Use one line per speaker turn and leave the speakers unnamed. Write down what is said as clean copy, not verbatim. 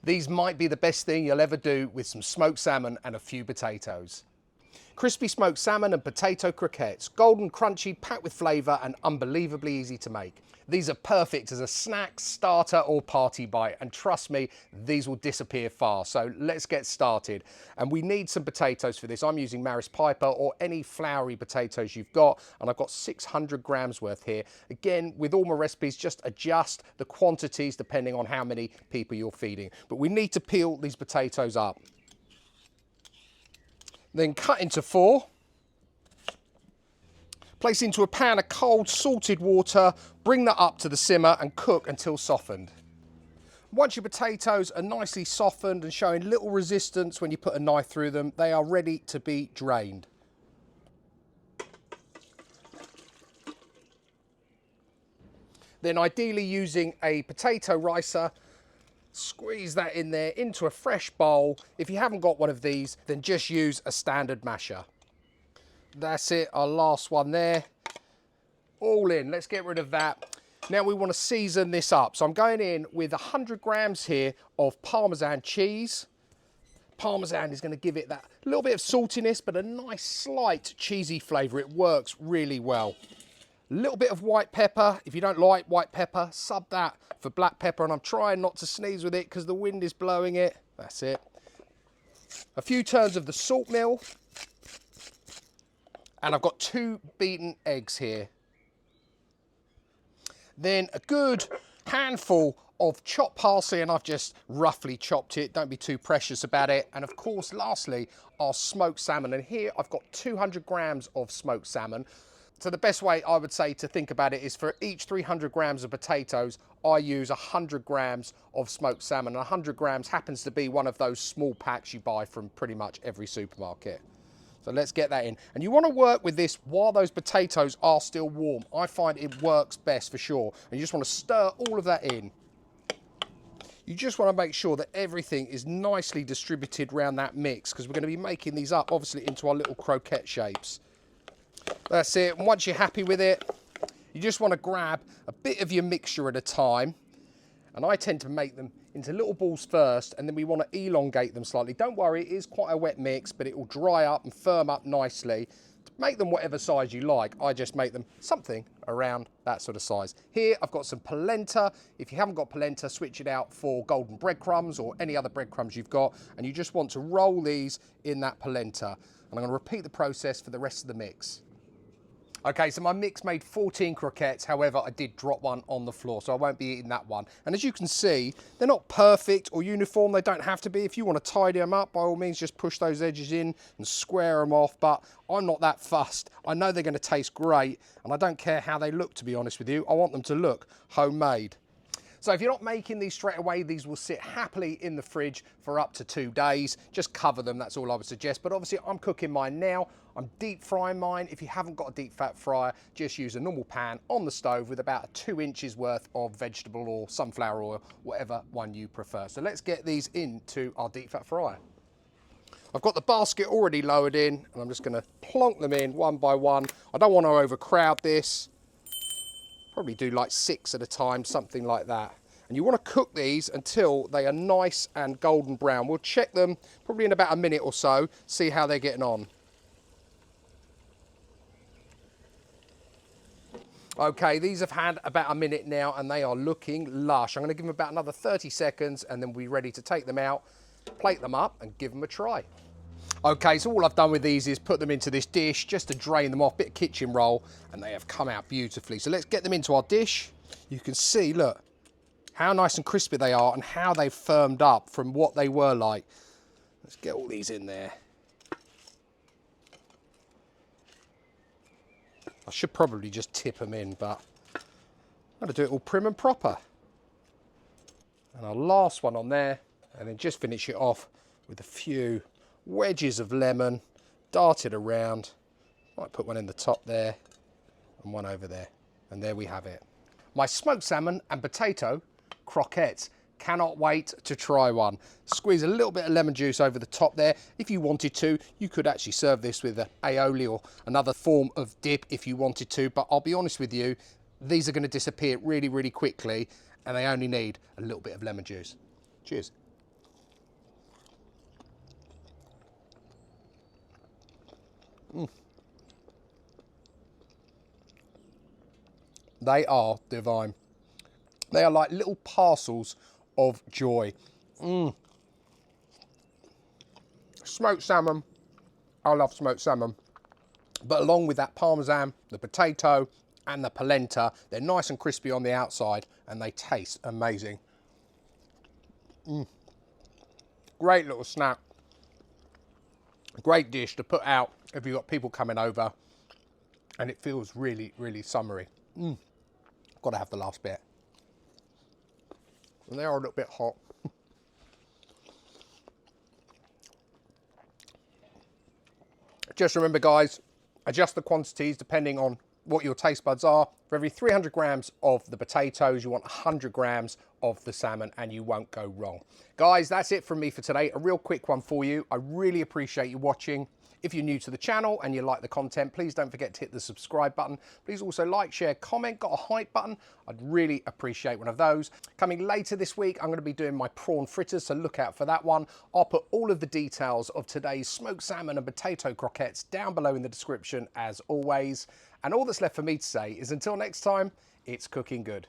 These might be the best thing you'll ever do with some smoked salmon and a few potatoes. Crispy smoked salmon and potato croquettes, golden crunchy, packed with flavour and unbelievably easy to make. These are perfect as a snack, starter or party bite, and trust me, these will disappear fast. So let's get started. And we need some potatoes for this. I'm using Maris Piper or any floury potatoes you've got, and I've got 600 grams worth here. Again, with all my recipes, just adjust the quantities depending on how many people you're feeding. But we need to peel these potatoes up. Then cut into 4. Place into a pan of cold salted water, bring that up to the simmer and cook until softened. Once your potatoes are nicely softened and showing little resistance when you put a knife through them, they are ready to be drained. Then ideally using a potato ricer, squeeze that in there into a fresh bowl. If you haven't got one of these, then just use a standard masher. That's it, our last one there. All in, let's get rid of that. Now we want to season this up. So I'm going in with 100 grams here of parmesan cheese. Parmesan is going to give it that little bit of saltiness, but a nice slight cheesy flavour. It works really well. A little bit of white pepper. If you don't like white pepper, sub that for black pepper. And I'm trying not to sneeze with it because the wind is blowing it. That's it. A few turns of the salt mill. And I've got 2 beaten eggs here. Then a good handful of chopped parsley, and I've just roughly chopped it. Don't be too precious about it. And of course, lastly, our smoked salmon. And here I've got 200 grams of smoked salmon. So the best way I would say to think about it is for each 300 grams of potatoes, I use 100 grams of smoked salmon. And 100 grams happens to be one of those small packs you buy from pretty much every supermarket. So let's get that in. And you want to work with this while those potatoes are still warm. I find it works best for sure. And you just want to stir all of that in. You just want to make sure that everything is nicely distributed around that mix, because we're going to be making these up, obviously, into our little croquette shapes. That's it. And once you're happy with it, you just want to grab a bit of your mixture at a time. And I tend to make them into little balls first, and then we want to elongate them slightly. Don't worry, it is quite a wet mix, but it will dry up and firm up nicely. To make them whatever size you like, I just make them something around that sort of size. Here, I've got some polenta. If you haven't got polenta, switch it out for golden breadcrumbs or any other breadcrumbs you've got. And you just want to roll these in that polenta. And I'm going to repeat the process for the rest of the mix. Okay, so my mix made 14 croquettes. However, I did drop one on the floor, so I won't be eating that one. And as you can see, they're not perfect or uniform. They don't have to be. If you want to tidy them up, by all means, just push those edges in and square them off. But I'm not that fussed. I know they're going to taste great, and I don't care how they look, to be honest with you. I want them to look homemade. So if you're not making these straight away, these will sit happily in the fridge for up to 2 days. Just cover them, that's all I would suggest. But obviously I'm cooking mine now. I'm deep frying mine. If you haven't got a deep fat fryer, just use a normal pan on the stove with about 2 inches worth of vegetable or sunflower oil, whatever one you prefer. So let's get these into our deep fat fryer. I've got the basket already lowered in, and I'm just gonna plonk them in one by one. I don't want to overcrowd this. Probably do like 6 at a time, something like that. And you want to cook these until they are nice and golden brown. We'll check them probably in about a minute or so, see how they're getting on. Okay, these have had about a minute now and they are looking lush. I'm going to give them about another 30 seconds and then we'll be ready to take them out, plate them up and give them a try. Okay, so all I've done with these is put them into this dish just to drain them off, bit of kitchen roll, and they have come out beautifully. So let's get them into our dish. You can see, look, how nice and crispy they are and how they've firmed up from what they were like. Let's get all these in there. I should probably just tip them in, but I'm going to do it all prim and proper. And our last one on there, and then just finish it off with a few wedges of lemon darted around. Might put one in the top there and one over there, and there we have it. My smoked salmon and potato croquettes. Cannot wait to try one. Squeeze a little bit of lemon juice over the top there. If you wanted to, you could actually serve this with an aioli or another form of dip if you wanted to, but I'll be honest with you, these are going to disappear really, really quickly and they only need a little bit of lemon juice. Cheers. They are divine. They are like little parcels of joy. Smoked salmon. I love smoked salmon. But along with that parmesan, the potato and the polenta, they're nice and crispy on the outside and they taste amazing. Great little snack. Great dish to put out if you've got people coming over and it feels really, really summery. Got to have the last bit. And they are a little bit hot. Just remember, guys, adjust the quantities depending on what your taste buds are. For every 300 grams of the potatoes, you want 100 grams of the salmon and you won't go wrong. Guys, that's it from me for today. A real quick one for you. I really appreciate you watching. If you're new to the channel and you like the content, please don't forget to hit the subscribe button. Please also like, share, comment, got a hype button. I'd really appreciate one of those. Coming later this week, I'm going to be doing my prawn fritters, so look out for that one. I'll put all of the details of today's smoked salmon and potato croquettes down below in the description as always. And all that's left for me to say is until next time, it's cooking good.